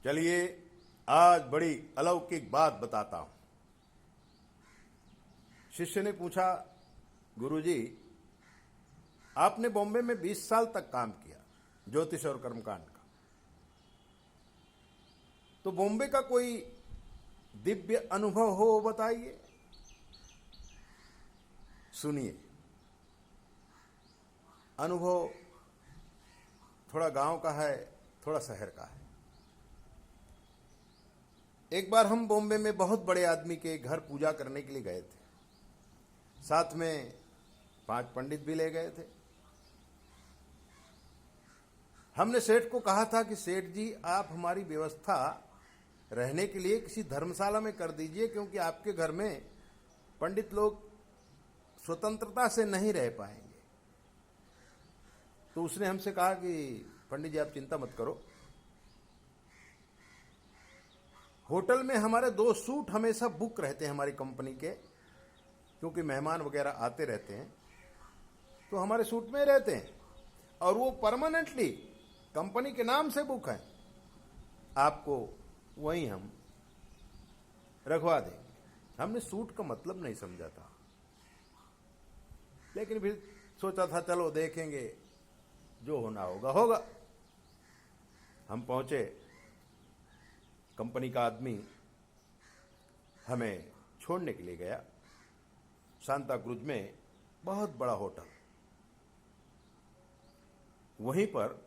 चलिए आज बड़ी अलौकिक बात बताता हूं। शिष्य ने पूछा, गुरुजी, आपने बॉम्बे में 20 साल तक काम किया ज्योतिष और कर्मकांड का, तो बॉम्बे का कोई दिव्य अनुभव हो बताइए। सुनिए, अनुभव थोड़ा गांव का है, थोड़ा शहर का है। एक बार हम बॉम्बे में बहुत बड़े आदमी के घर पूजा करने के लिए गए थे। साथ में 5 पंडित भी ले गए थे। हमने सेठ को कहा था कि सेठ जी, आप हमारी व्यवस्था रहने के लिए किसी धर्मशाला में कर दीजिए, क्योंकि आपके घर में पंडित लोग स्वतंत्रता से नहीं रह पाएंगे। तो उसने हमसे कहा कि पंडित जी, आप चिंता मत करो, होटल में हमारे 2 सूट हमेशा बुक रहते हैं हमारी कंपनी के, क्योंकि मेहमान वगैरह आते रहते हैं, तो हमारे सूट में रहते हैं और वो परमानेंटली कंपनी के नाम से बुक हैं। आपको वहीं हम रखवा देंगे। हमने सूट का मतलब नहीं समझा था, लेकिन फिर सोचा था चलो देखेंगे, जो होना होगा होगा। हम पहुंचे, कंपनी का आदमी हमें छोड़ने के लिए गया। सांता क्रूज में बहुत बड़ा होटल, वहीं पर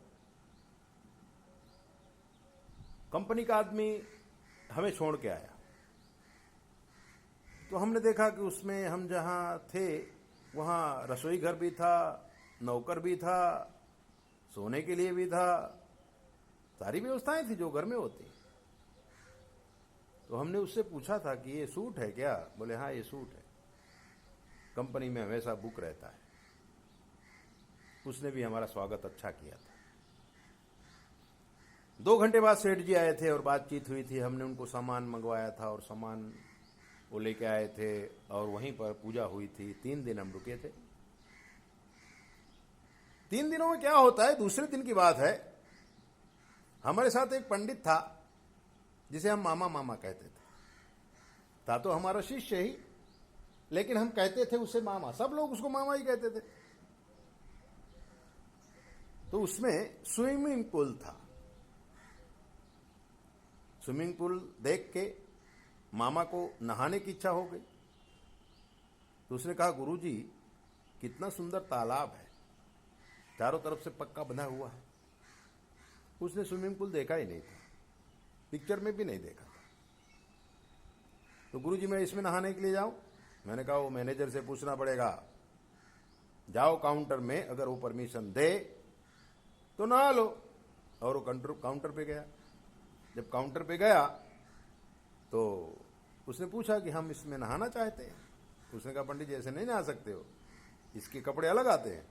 कंपनी का आदमी हमें छोड़ के आया। तो हमने देखा कि उसमें हम जहां थे वहां रसोई घर भी था, नौकर भी था, सोने के लिए भी था, सारी व्यवस्थाएं थी जो घर में होती। तो हमने उससे पूछा था कि ये सूट है क्या? बोले हाँ, ये सूट है, कंपनी में हमेशा बुक रहता है। उसने भी हमारा स्वागत अच्छा किया था। 2 घंटे बाद सेठ जी आए थे और बातचीत हुई थी। हमने उनको सामान मंगवाया था और सामान वो लेके आए थे और वहीं पर पूजा हुई थी। 3 दिन हम रुके थे। 3 दिनों में क्या होता है, दूसरे दिन की बात है, हमारे साथ एक पंडित था जिसे हम मामा मामा कहते थे। था तो हमारा शिष्य ही, लेकिन हम कहते थे उसे मामा, सब लोग उसको मामा ही कहते थे। तो उसमें स्विमिंग पूल था। स्विमिंग पूल देख के मामा को नहाने की इच्छा हो गई। तो उसने कहा, गुरुजी, कितना सुंदर तालाब है, चारों तरफ से पक्का बंधा हुआ है। उसने स्विमिंग पूल देखा ही नहीं था, पिक्चर में भी नहीं देखा था। तो गुरुजी, मैं इसमें नहाने के लिए जाऊं? मैंने कहा वो मैनेजर से पूछना पड़ेगा। जाओ काउंटर में, अगर वो परमिशन दे तो नहा लो। और वो काउंटर पे गया। जब काउंटर पे गया तो उसने पूछा कि हम इसमें नहाना चाहते हैं। उसने कहा, पंडित जी, ऐसे नहीं नहा सकते हो, इसके कपड़े अलग आते हैं।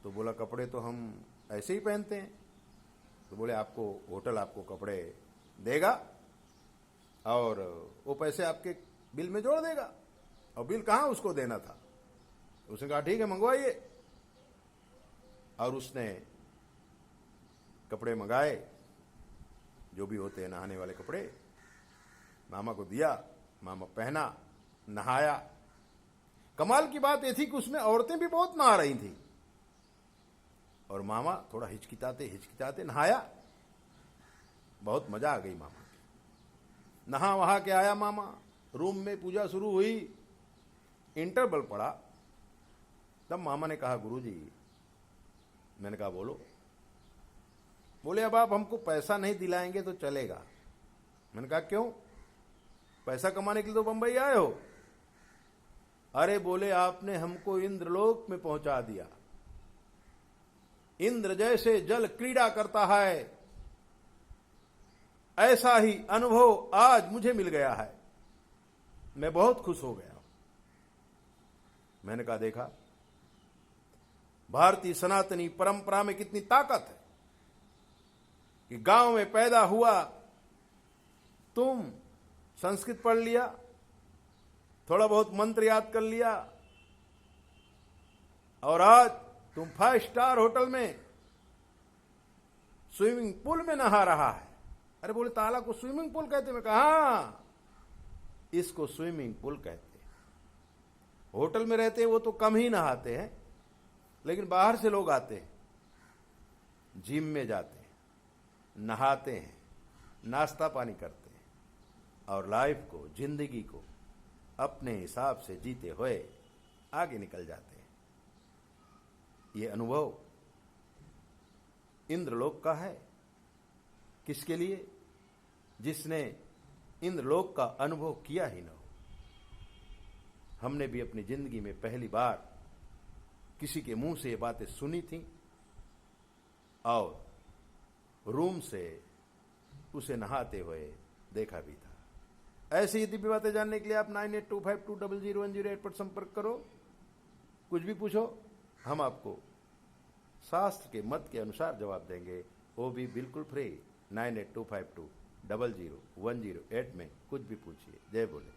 तो बोला, कपड़े तो हम ऐसे ही पहनते हैं। तो बोले, आपको होटल आपको कपड़े देगा और वो पैसे आपके बिल में जोड़ देगा। और बिल कहाँ उसको देना था। उसने कहा, ठीक है, मंगवाइए। और उसने कपड़े मंगाए, जो भी होते हैं नहाने वाले कपड़े, मामा को दिया। मामा पहना, नहाया। कमाल की बात यह थी कि उसमें औरतें भी बहुत नहा रही थी और मामा थोड़ा हिचकिचाते हिचकिचाते नहाया। बहुत मजा आ गई मामा की। नहा वहा के आया मामा, रूम में पूजा शुरू हुई, इंटरवल पड़ा। तब मामा ने कहा, गुरुजी। मैंने कहा, बोलो। बोले, अब आप हमको पैसा नहीं दिलाएंगे तो चलेगा। मैंने कहा, क्यों? पैसा कमाने के लिए तो बंबई आए हो। अरे बोले, आपने हमको इंद्रलोक में पहुंचा दिया। इंद्र जैसे जल क्रीड़ा करता है, ऐसा ही अनुभव आज मुझे मिल गया है। मैं बहुत खुश हो गया। मैंने कहा, देखा भारतीय सनातनी परंपरा में कितनी ताकत है कि गांव में पैदा हुआ, तुम संस्कृत पढ़ लिया, थोड़ा बहुत मंत्र याद कर लिया और आज तुम 5 स्टार होटल में स्विमिंग पूल में नहा रहा है। अरे बोले तालाब को स्विमिंग पूल कहते? मैं कहा हाँ, इसको स्विमिंग पूल कहते हैं। होटल में रहते हैं वो तो कम ही नहाते हैं, लेकिन बाहर से लोग आते हैं, जिम में जाते हैं, नहाते हैं, नाश्ता पानी करते हैं और लाइफ को, जिंदगी को अपने हिसाब से जीते हुए आगे निकल जाते हैं। ये अनुभव इंद्रलोक का है। किसके लिए? जिसने इंद्रलोक का अनुभव किया ही न हो। हमने भी अपनी जिंदगी में पहली बार किसी के मुंह से ये बातें सुनी थी और रूम से उसे नहाते हुए देखा भी था। ऐसी ही दिव्य बातें जानने के लिए आप 9825200108 पर संपर्क करो। कुछ भी पूछो, हम आपको शास्त्र के मत के अनुसार जवाब देंगे, वो भी बिल्कुल फ्री। 9825200108 में कुछ भी पूछिए। जय बोले।